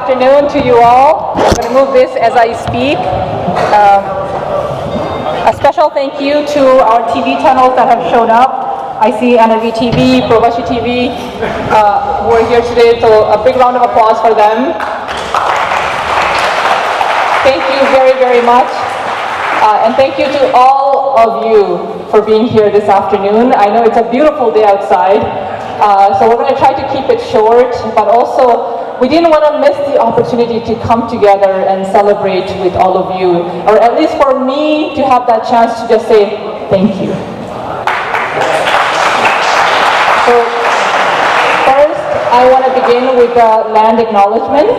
afternoon to you all. I'm going to move this as I speak. A special thank you to our TV channels that have shown up. I see NRB TV, Provashi TV, who are here today, so a big round of applause for them. Thank you very, very much. And thank you to all of you for being here this afternoon. I know it's a beautiful day outside, so we're going to try to keep it short, but also we didn't want to miss the opportunity to come together and celebrate with all of you, or at least for me to have that chance to just say thank you. So first, I want to begin with the land acknowledgement.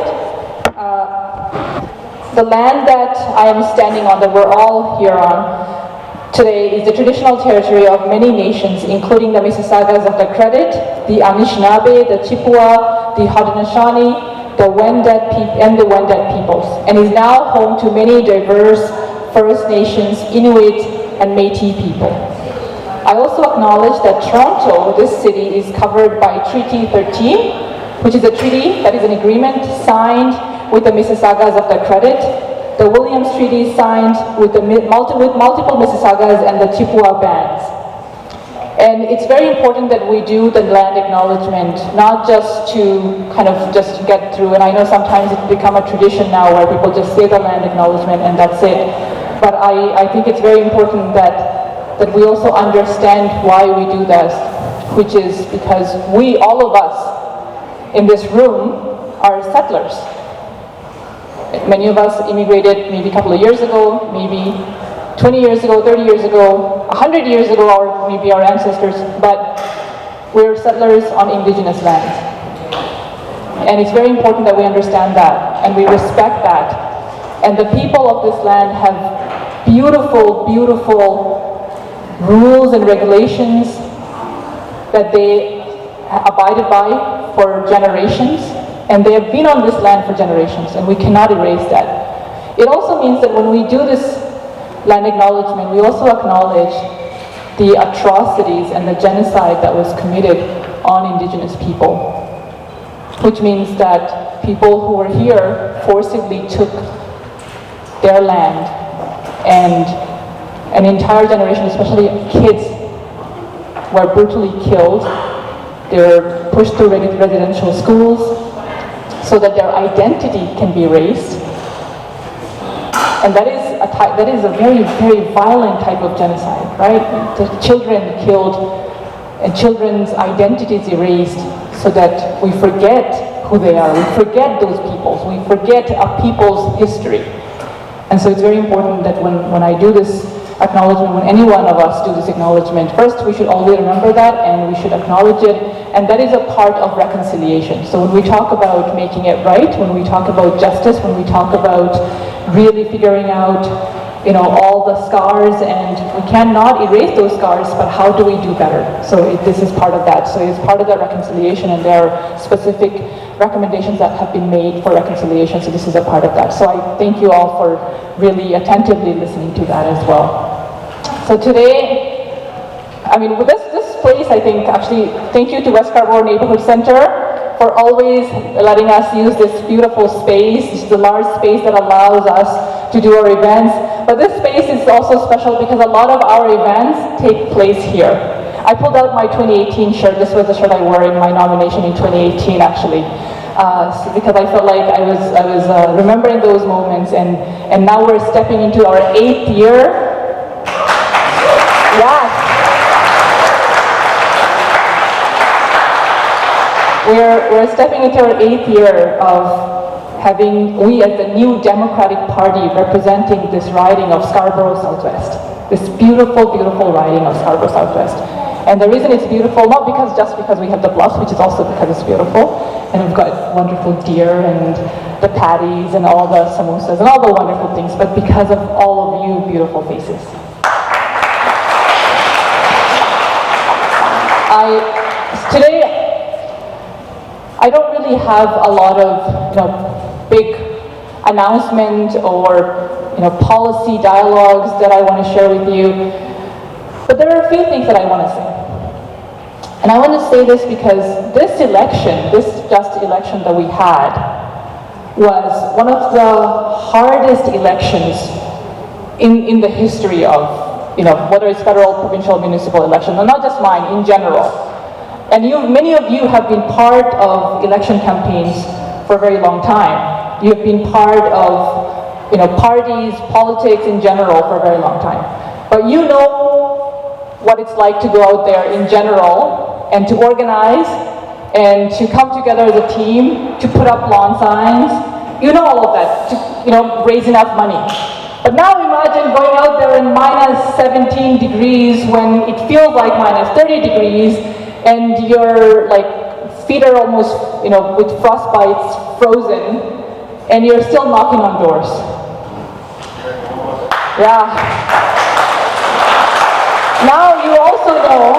The land that I am standing on, that we're all here on today, is the traditional territory of many nations, including the Mississaugas of the Credit, the Anishinaabe, the Chippewa, the Haudenosaunee, the Wendat peoples, and is now home to many diverse First Nations, Inuit, and Métis people. I also acknowledge that Toronto, this city, is covered by Treaty 13, which is a treaty that is an agreement signed with the Mississaugas of the Credit, the Williams Treaty signed with multiple Mississaugas and the Chippewa bands. And it's very important that we do the land acknowledgement, not just to kind of just get through, and I know sometimes it's become a tradition now where people just say the land acknowledgement and that's it. But I think it's very important that we also understand why we do this, which is because we, all of us in this room, are settlers. Many of us immigrated maybe a couple of years ago, maybe 20 years ago, 30 years ago, 100 years ago, or maybe our ancestors, but we're settlers on indigenous lands. And it's very important that we understand that, and we respect that. And the people of this land have beautiful, beautiful rules and regulations that they abided by for generations. And they have been on this land for generations, and we cannot erase that. It also means that when we do this land acknowledgement, we also acknowledge the atrocities and the genocide that was committed on indigenous people, which means that people who were here forcibly took their land, and an entire generation, especially kids, were brutally killed. They were pushed through residential schools so that their identity can be erased. And that is a very, very violent type of genocide, right? The children killed and children's identities erased so that we forget who they are. We forget those peoples. We forget a people's history. And so it's very important that when I do this acknowledgement, when any one of us do this acknowledgement, first we should always remember that and we should acknowledge it, and that is a part of reconciliation. So when we talk about making it right, when we talk about justice, when we talk about really figuring out, you know, all the scars, and we cannot erase those scars, but how do we do better? So this is part of that. So it's part of that reconciliation, and there are specific recommendations that have been made for reconciliation, so this is a part of that. So I thank you all for really attentively listening to that as well. So today, I mean, with this place, I think, actually, thank you to West Scarborough Neighborhood Center for always letting us use this beautiful space. This is a large space that allows us to do our events. But this space is also special because a lot of our events take place here. I pulled out my 2018 shirt. This was the shirt I wore in my nomination in 2018, actually. Because I felt like I was remembering those moments, and now we're stepping into our 8th year. Yes. We're stepping into our 8th year of having, we as the new Democratic Party representing this riding of Scarborough Southwest. This beautiful, beautiful riding of Scarborough Southwest. And the reason it's beautiful, not just because we have the bluffs, which is also because it's beautiful, and we've got wonderful deer and the patties and all the samosas and all the wonderful things, but because of all of you beautiful faces. Today, I don't really have a lot of, big announcement or, policy dialogues that I want to share with you. But there are a few things that I want to say. And I want to say this because this election, this just election that we had, was one of the hardest elections in the history of, whether it's federal, provincial, municipal elections, and not just mine, in general. And many of you have been part of election campaigns for a very long time. You have been part of, parties, politics in general for a very long time. But you know what it's like to go out there in general and to organize and to come together as a team, to put up lawn signs. You know all of that, to raise enough money. But now imagine going out there in minus 17 degrees when it feels like minus 30 degrees and your feet are almost, with frostbites frozen, and you're still knocking on doors. Yeah. Now you also know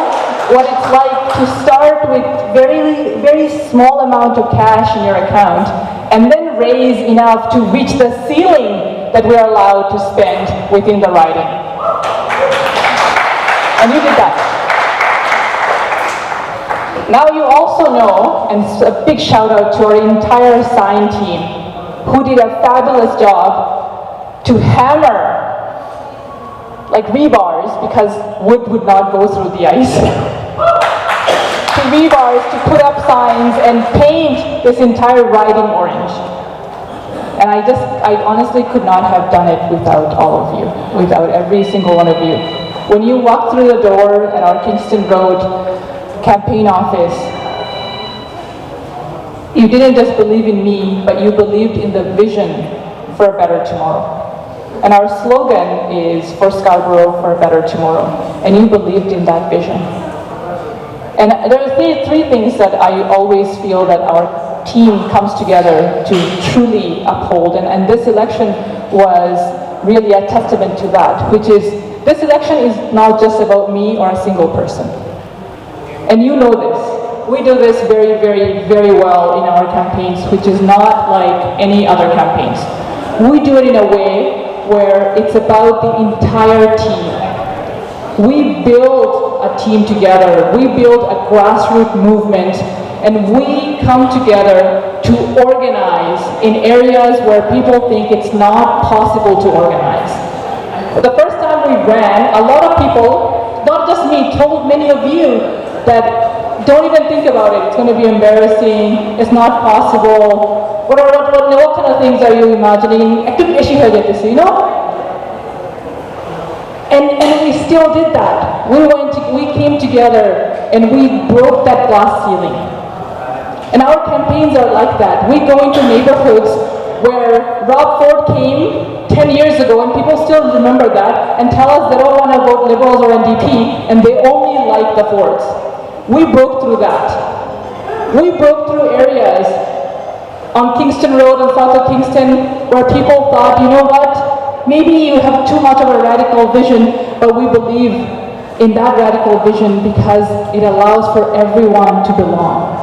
what it's like to start with very, very small amount of cash in your account and then raise enough to reach the ceiling that we're allowed to spend within the riding. And you did that. Now you also know, and a big shout out to our entire sign team, who did a fabulous job to hammer rebars, because wood would not go through the ice, to rebars to put up signs and paint this entire riding orange. And I honestly could not have done it without all of you, without every single one of you. When you walked through the door at our Kingston Road campaign office, you didn't just believe in me, but you believed in the vision for a better tomorrow. And our slogan is "For Scarborough, for a better tomorrow." And you believed in that vision. And there are three things that I always feel that our team comes together to truly uphold. And this election was really a testament to that, which is this election is not just about me or a single person. And you know this. We do this very, very, very well in our campaigns, which is not like any other campaigns. We do it in a way where it's about the entire team. We build a team together. We build a grassroots movement, and we come together to organize in areas where people think it's not possible to organize. The first time we ran, a lot of people, not just me, told many of you that don't even think about it. It's going to be embarrassing. It's not possible. What kind of things are you imagining? And we still did that. We came together and we broke that glass ceiling. And our campaigns are like that. We go into neighborhoods where Rob Ford came 10 years ago, and people still remember that, and tell us they don't want to vote Liberals or NDP, and they only like the Fords. We broke through that. We broke through areas on Kingston Road and south of Kingston where people thought, you know what, maybe you have too much of a radical vision, but we believe in that radical vision because it allows for everyone to belong.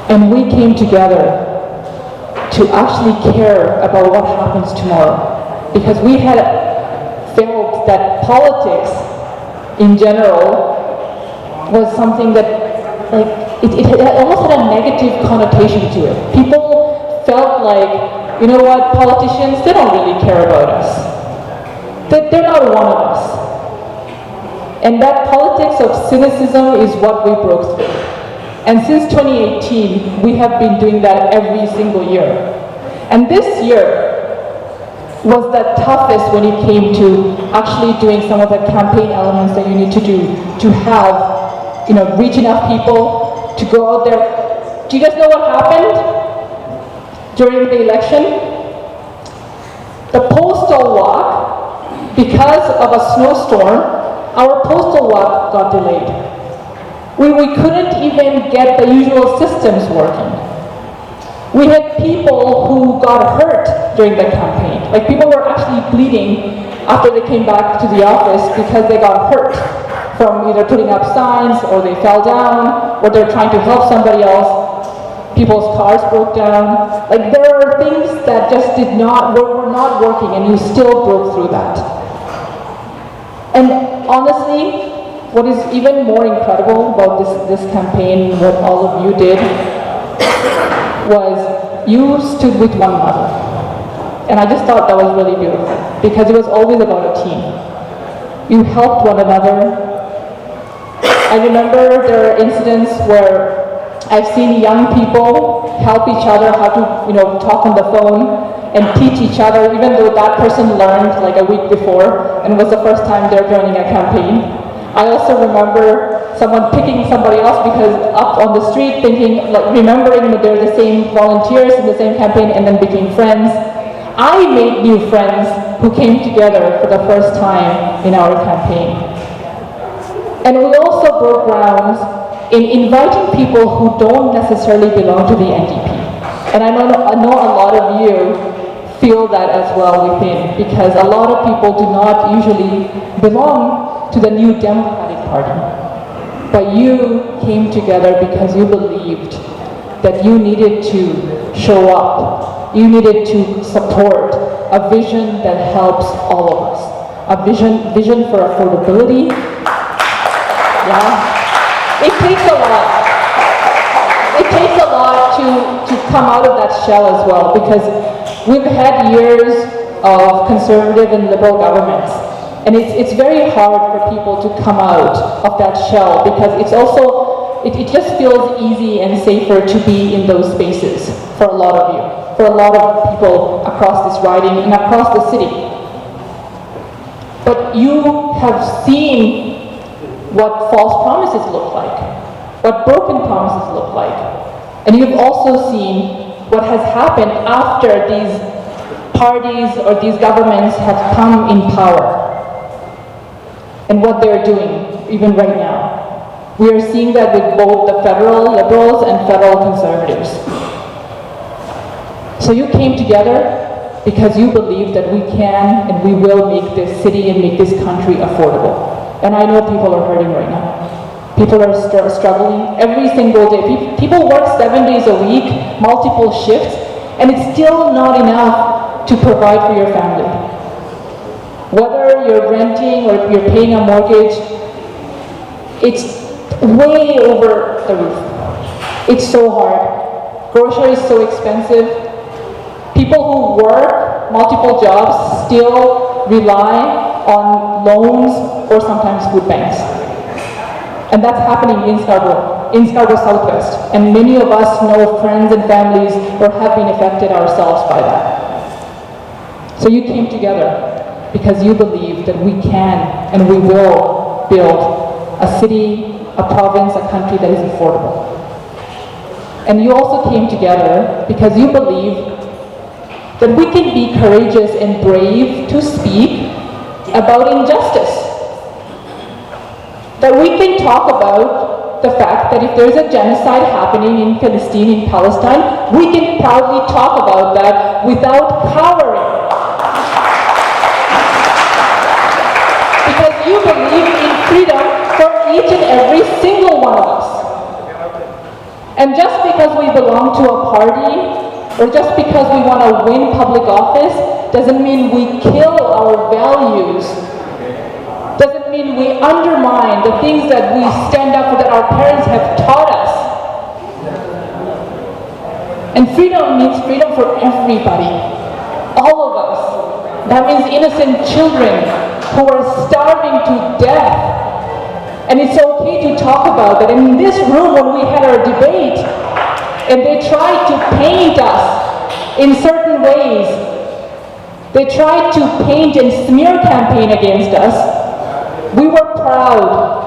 And we came together to actually care about what happens tomorrow, because we had felt that politics in general was something that it almost had a negative connotation to it. People felt like, you know what, politicians, they don't really care about us. They're not one of us. And that politics of cynicism is what we broke through. And since 2018, we have been doing that every single year. And this year was the toughest when it came to actually doing some of the campaign elements that you need to do to have, reach enough people to go out there. Do you guys know what happened during the election? The postal walk, because of a snowstorm, our postal walk got delayed. We couldn't even get the usual systems working. We had people who got hurt during the campaign. Like, people were actually bleeding after they came back to the office because they got hurt from either putting up signs, or they fell down, or they're trying to help somebody else. People's cars broke down. Like, there are things that just were not working, and you still broke through that. And honestly, what is even more incredible about this campaign, what all of you did, was you stood with one another. And I just thought that was really beautiful because it was always about a team. You helped one another. I remember there are incidents where I've seen young people help each other how to, talk on the phone and teach each other, even though that person learned like a week before and was the first time they're joining a campaign. I also remember someone picking somebody else because up on the street thinking, remembering that they're the same volunteers in the same campaign and then became friends. I made new friends who came together for the first time in our campaign. And we also broke ground in inviting people who don't necessarily belong to the NDP. And I know a lot of you feel that as well within, because a lot of people do not usually belong to the New Democratic Party. But you came together because you believed that you needed to show up. You needed to support a vision that helps all of us. A vision for affordability. Yeah. It takes a lot. It takes a lot to come out of that shell as well, because we've had years of conservative and liberal governments. And it's very hard for people to come out of that shell because it's also, it just feels easy and safer to be in those spaces for a lot of you, for a lot of people across this riding and across the city. But you have seen what false promises look like, what broken promises look like. And you've also seen what has happened after these parties or these governments have come in power and what they're doing even right now. We are seeing that with both the federal liberals and federal conservatives. So you came together because you believe that we can and we will make this city and make this country affordable. And I know people are hurting right now. People are struggling every single day. People work 7 days a week, multiple shifts, and it's still not enough to provide for your family. Whether you're renting or you're paying a mortgage, it's way over the roof. It's so hard. Grocery is so expensive. People who work multiple jobs still rely on loans or sometimes food banks. And that's happening in Scarborough Southwest. And many of us know friends and families or have been affected ourselves by that. So you came together because you believe that we can and we will build a city, a province, a country that is affordable. And you also came together because you believe that we can be courageous and brave to speak about injustice. That we can talk about the fact that if there's a genocide happening in Palestine, in Palestine, we can proudly talk about that without cowering. Because you believe in freedom for each and every single one of us. And just because we belong to a party, or just because we want to win public office, doesn't mean we kill our values. Doesn't mean we undermine the things that we stand up for, that our parents have taught us. And freedom means freedom for everybody. All of us. That means innocent children who are starving to death. And it's okay to talk about that. In this room, when we had our debate, and they tried to paint us in certain ways, they tried to paint and smear campaign against us, we were proud.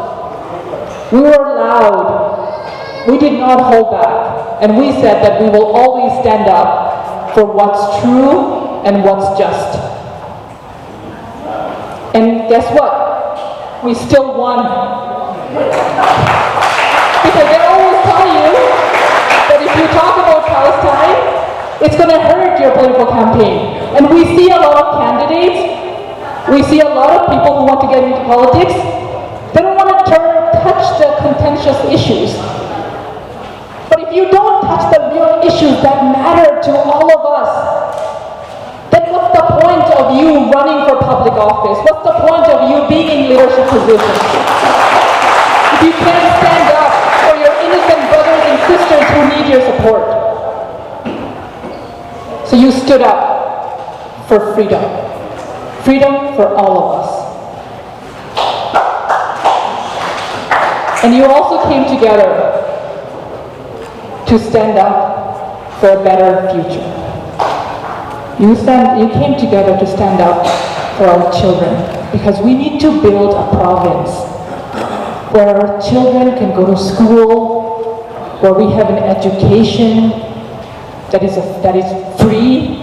We were loud. We did not hold back. And we said that we will always stand up for what's true and what's just. And guess what? We still won. Because they always tell you that if you talk about Palestine, it's going to hurt your political campaign. And we see a lot of candidates, we see a lot of people who want to get into politics, they don't want to touch the contentious issues. But if you don't touch the real issues that matter to all of us, then what's the point of you running for public office? What's the point of you being in leadership positions? If you can't stand up for your innocent brothers and sisters who need your support. So you stood up for freedom. Freedom for all of us. And you also came together to stand up for a better future. You came together to stand up for our children, because we need to build a province where our children can go to school, where we have an education that is free,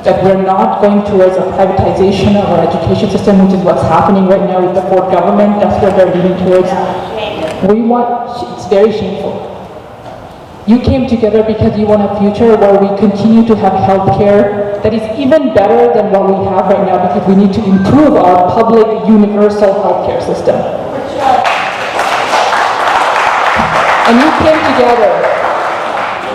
that we're not going towards a privatization of our education system, which is what's happening right now with the Ford government. That's what they're leading towards. It's very shameful. You came together because you want a future where we continue to have healthcare that is even better than what we have right now, because we need to improve our public universal healthcare system. And you came together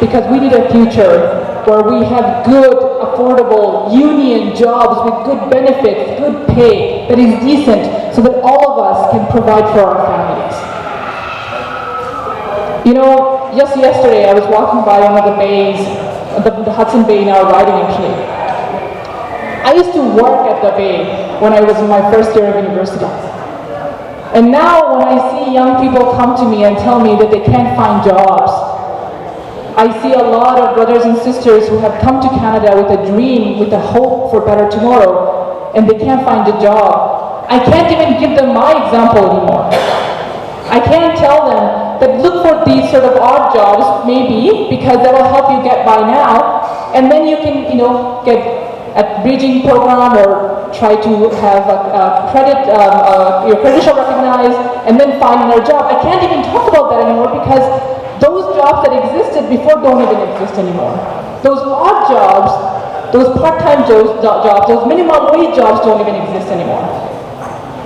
because we need a future where we have good, affordable union jobs with good benefits, good pay, that is decent, so that all of us can provide for our families. You know, just yesterday I was walking by one of the bays, the Hudson Bay in our riding actually. I used to work at the bay when I was in my first year of university. And now when I see young people come to me and tell me that they can't find jobs, I see a lot of brothers and sisters who have come to Canada with a dream, with a hope for better tomorrow, and they can't find a job. I can't even give them my example anymore. I can't tell them that look for these sort of odd jobs, maybe, because that will help you get by now, and then you can, get a bridging program or try to have your credential recognized, and then find another job. I can't even talk about that anymore because those jobs that existed before don't even exist anymore. Those odd jobs, those part-time jobs, those minimum wage jobs don't even exist anymore.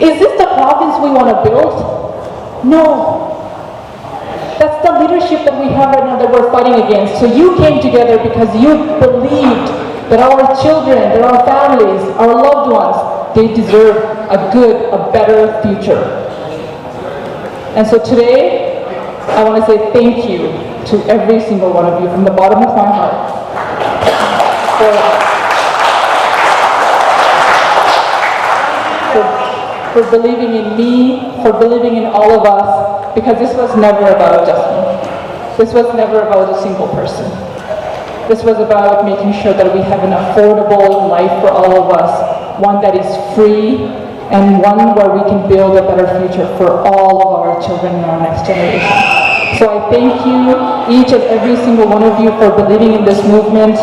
Is this the province we want to build? No. That's the leadership that we have right now that we're fighting against. So you came together because you believed that our children, that our families, our loved ones, they deserve a good, a better future. And so today, I want to say thank you to every single one of you from the bottom of my heart for believing in me, for believing in all of us, because this was never about just me. This was never about a single person. This was about making sure that we have an affordable life for all of us, one that is free, and one where we can build a better future for all of our children and our next generation. So I thank you, each and every single one of you, for believing in this movement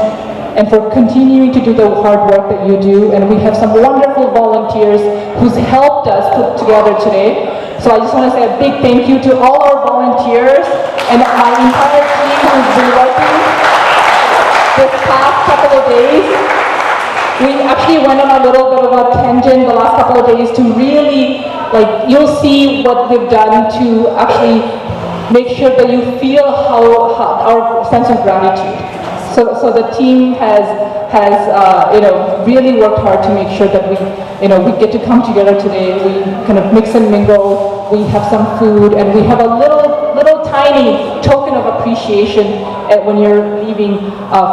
and for continuing to do the hard work that you do. And we have some wonderful volunteers who's helped us put together today. So I just want to say a big thank you to all our volunteers and my entire team who's been working this past couple of days. We actually went on a little bit of a tangent the last couple of days to really, you'll see what we've done to actually make sure that you feel how our sense of gratitude. So the team has really worked hard to make sure that we get to come together today. We kind of mix and mingle. We have some food, and we have a little tiny token of appreciation when you're leaving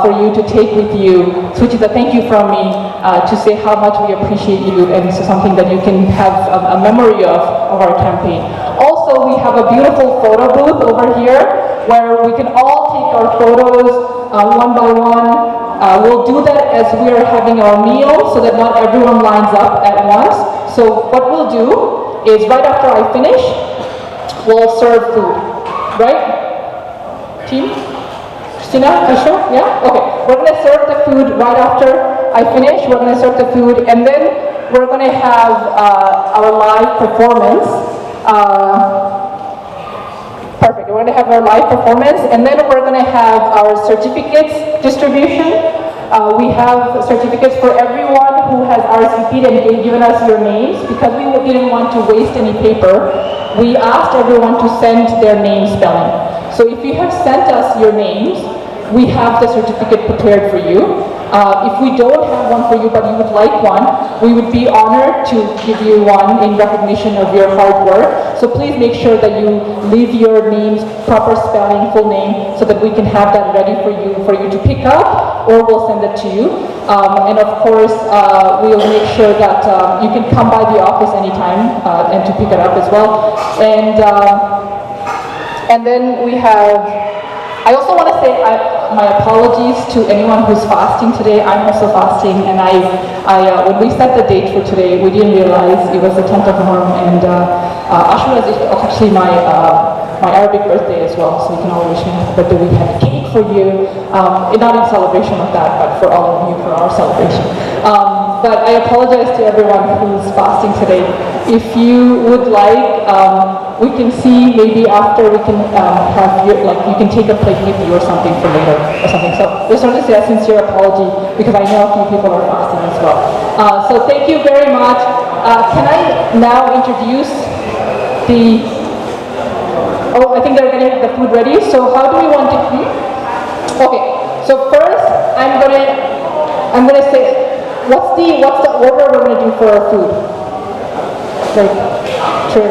for you to take with you, which is a thank you from me to say how much we appreciate you, and so something that you can have a memory of our campaign. Also, we have a beautiful photo booth over here where we can all take our photos one by one. We'll do that as we are having our meal so that not everyone lines up at once. So what we'll do is right after I finish, we'll serve food. Right? Team? Christina? Asha? Yeah? Okay. We're going to serve the food right after I finish. We're going to serve the food, and then we're going to have our live performance. Perfect. We're going to have our live performance, and then we're going to have our certificates distribution. We have certificates for everyone who has RSVP'd and given us your names, because we didn't want to waste any paper. We asked everyone to send their name spelling. So if you have sent us your names, we have the certificate prepared for you. If we don't have one for you, but you would like one, we would be honored to give you one in recognition of your hard work. So please make sure that you leave your names, proper spelling, full name, so that we can have that ready for you to pick up, or we'll send it to you. And of course, we'll make sure that you can come by the office anytime and to pick it up as well. And then we have, I also want to say my apologies to anyone who's fasting today. I'm also fasting, and when we set the date for today, we didn't realize it was the 10th of Muharram, and Ashura is actually my Arabic birthday as well, so you can all wish me happy birthday. We have cake for you, not in celebration of that, but for all of you for our celebration. But I apologize to everyone who's fasting today. If you would like, we can see maybe after we can have you can take a plate with you or something for later or something. So just want to say a sincere apology because I know a few people are fasting as well. So thank you very much. Can I now introduce the? Oh, I think they're getting the food ready. So how do we want to? Okay. So first, I'm gonna say. What's the order we're going to do for our food? Sure.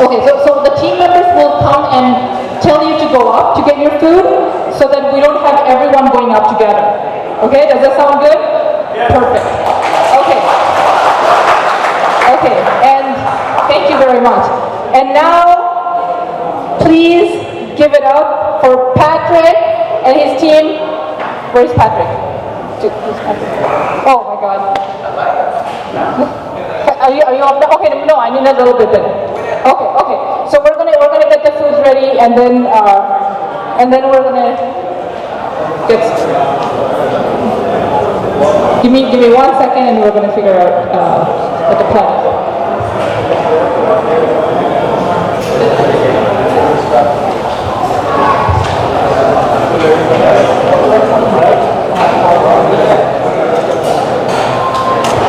Okay, so the team members will come and tell you to go up to get your food, so that we don't have everyone going up together. Okay, does that sound good? Yeah. Perfect. Okay. Okay, and thank you very much. And now, please give it up for Patrick and his team. Where's Patrick? Oh my God. Are you up there? Okay, no, I need a little bit then. Okay. So we're gonna get the food ready, and then we're gonna get. Give me 1 second, and we're gonna figure out what the plan is.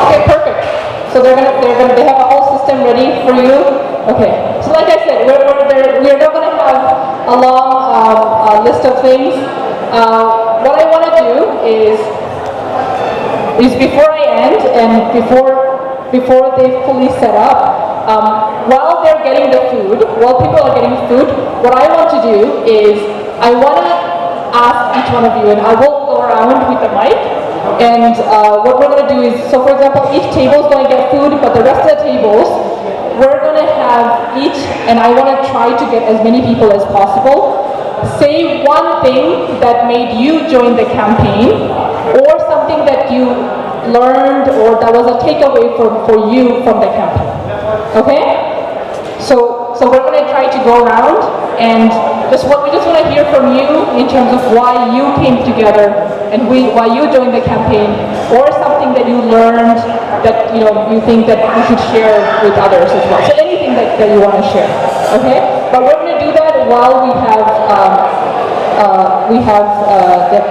Okay, perfect. So they have a whole system ready for you. Okay. So like I said, we're not going to have a long list of things. What I want to do is before I end and before they fully set up, while they're getting the food, while people are getting food, what I want to do is I want to ask each one of you, and I will go around with the mic, and what we're going to do is, so for example, each table is going to get food, but the rest of the tables, we're going to have each, and I want to try to get as many people as possible, say one thing that made you join the campaign, or something that you learned, or that was a takeaway for you from the campaign. Okay? So we're going to try to go around, and we just want to hear from you in terms of why you came together and why you joined the campaign, or something that you learned that you think that you should share with others as well. So anything that you want to share, okay? But we're going to do that while we have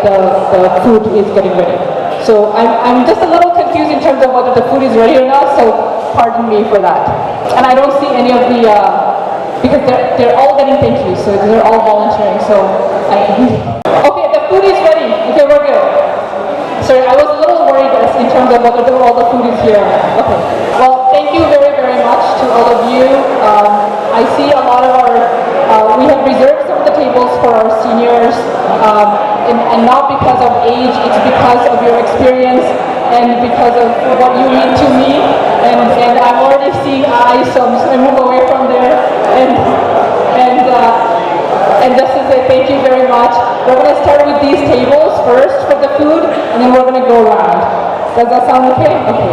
the food is getting ready. So I'm just a little confused in terms of whether the food is ready or not. So pardon me for that. And I don't see any of the. Because they're all getting thank you, so they're all volunteering. So, okay, the food is ready. Okay, we're good. Sorry, I was a little worried in terms of whether all the food is here. Okay. Well, thank you very, very much to all of you. I see a lot of we have reserved some of the tables for our seniors, and not because of age, it's because of your experience and because of what you mean to me. And I'm already seeing eyes, so I'm just going to move away from there. And just to say thank you very much. We're going to start with these tables first for the food, and then we're going to go around. Does that sound okay? Okay.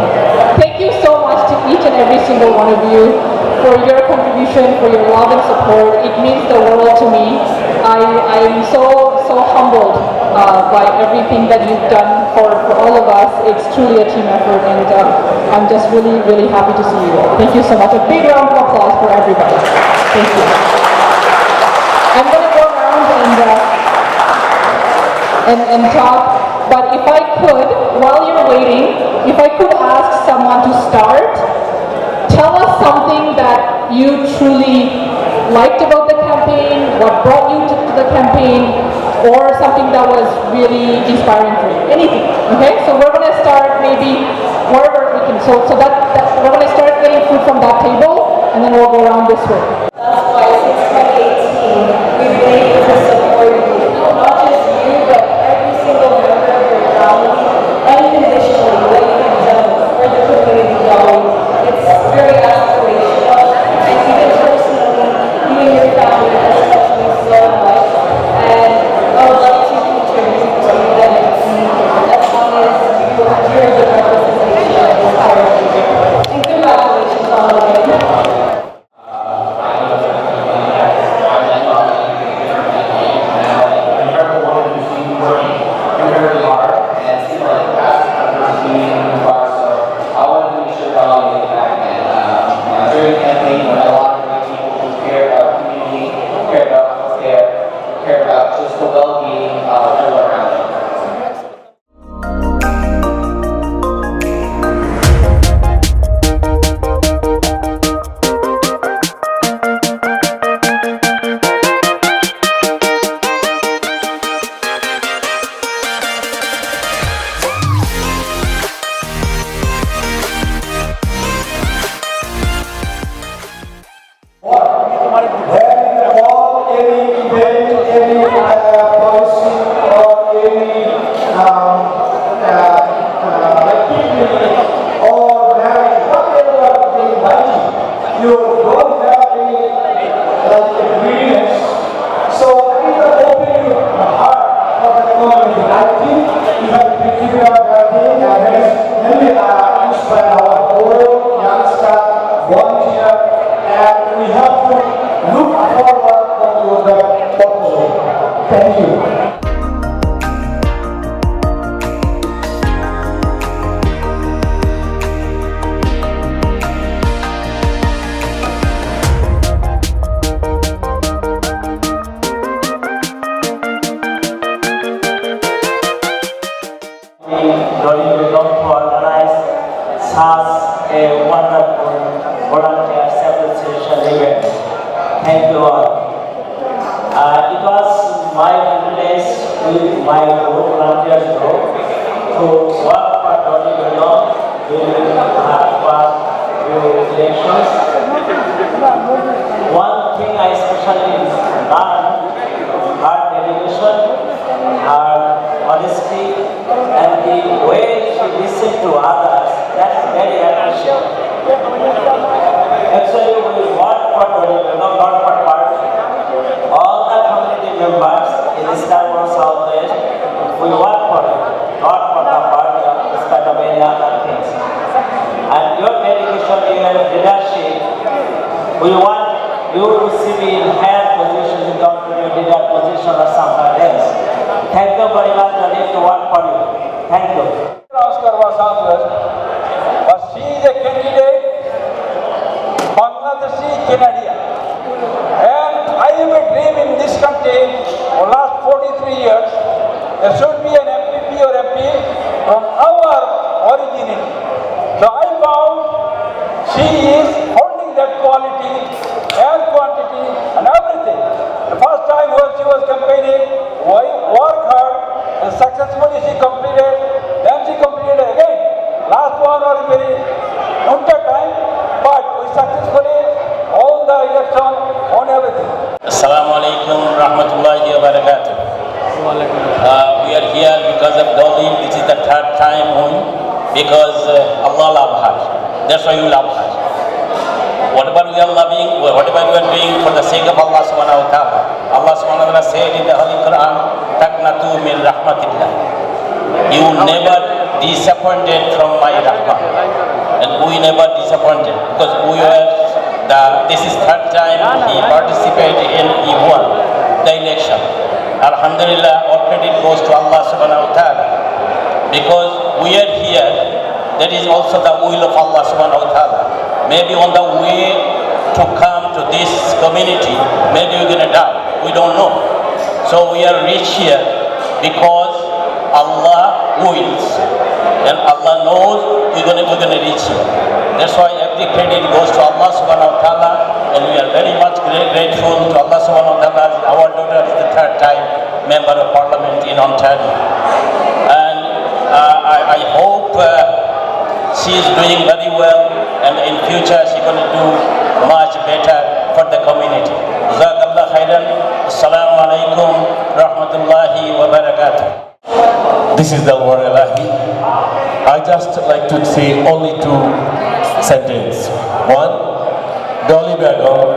Thank you so much to each and every single one of you for your contribution, for your love and support. It means the world to me. I am so humbled by everything that you've done for all of us. It's truly a team effort, and I'm just really, really happy to see you all. Thank you so much. A big round of applause for everybody. Thank you. I'm going to go around and talk, but if I could, while you're waiting, if I could ask someone to start, tell us something that you truly liked about the campaign, what brought you to the campaign, or something that was really inspiring for you. Anything. Okay? So we're gonna start maybe wherever we can. So that we're gonna start getting food from that table, and then we'll go around this way. That's why since 2018, we've been able to support you, not just you, but every single member of your family, unconditionally, what you've done for the community, Doly. It's very aspirational, and even personally, you and your family has touched me so much, and I would like to contribute to the NRB as long as you're the representation of this charity. And congratulations on the win. Doly Begum to organize such a wonderful volunteer celebration event. Thank you all. It was my privilege with my group, volunteers group, to work for Doly Begum during her first few elections. One thing I especially learned, her dedication, her honesty, and the way she listened to others, that's very appreciated. Actually, we work for Doly Begum, not for party. All the community members in Istanbul Southwest, we work for it, not for the party instead of any other things. And your dedication, your leadership, we want you to see me in higher position in the leader position or somewhere else. Thank you very much, I need to work for you. Thank you. Oscar was Southwest, but she is a candidate, Bangladeshi Canadian. And I have a dream in this country for last 43 years. There should be an MPP or MP from our origin. So I found she is holding that quality and quantity and everything. The first time when she was campaigning, we worked hard and successfully she completed. Then she completed again. Last one was very limited time, but we successfully won the election on everything. Assalamu alaikum rahmatullahi wa barakatuh. We are here because of Doly. This is the third time because Allah loves her. That's why you love her. Whatever we are loving, whatever we are doing for the sake of Allah subhanahu wa ta'ala. Allah subhanahu wa ta'ala said in the Holy Quran, Taqnatu min rahmatillah. You never disappointed from my rahmah. And we never disappointed because we were this is third time he participated and he won the election. Alhamdulillah, all credit goes to Allah subhanahu wa ta'ala. Because we are here, that is also the will of Allah subhanahu wa ta'ala. Maybe on the way to come to this community, maybe we're going to die. We don't know. So we are reached here because Allah wills. And Allah knows we're going to reach here. That's why every credit goes to Allah subhanahu wa ta'ala. And we are very much grateful to Allah subhanahu wa ta'ala. Our daughter is the third time member of parliament in Ontario. And I hope she is doing very well, and in future she's going to do much better for the community. Jazakallah khairan. Assalamu alaikum rahmatullahi wa barakatuh. This is the word Elahi. I just like to say only two sentences. One, Doly Begum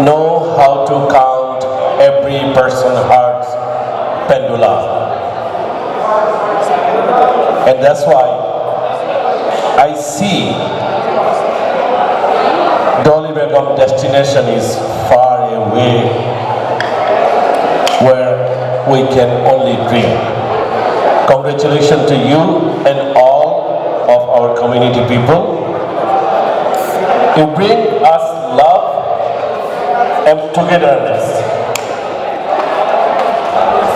know how to count every person's heart's pendulum. And that's why I see Doly Begum destination is far away where we can only dream. Congratulations to you and all of our community people. You bring us love and togetherness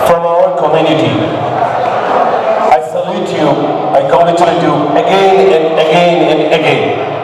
from our community. I salute you, I congratulate you again and again and again.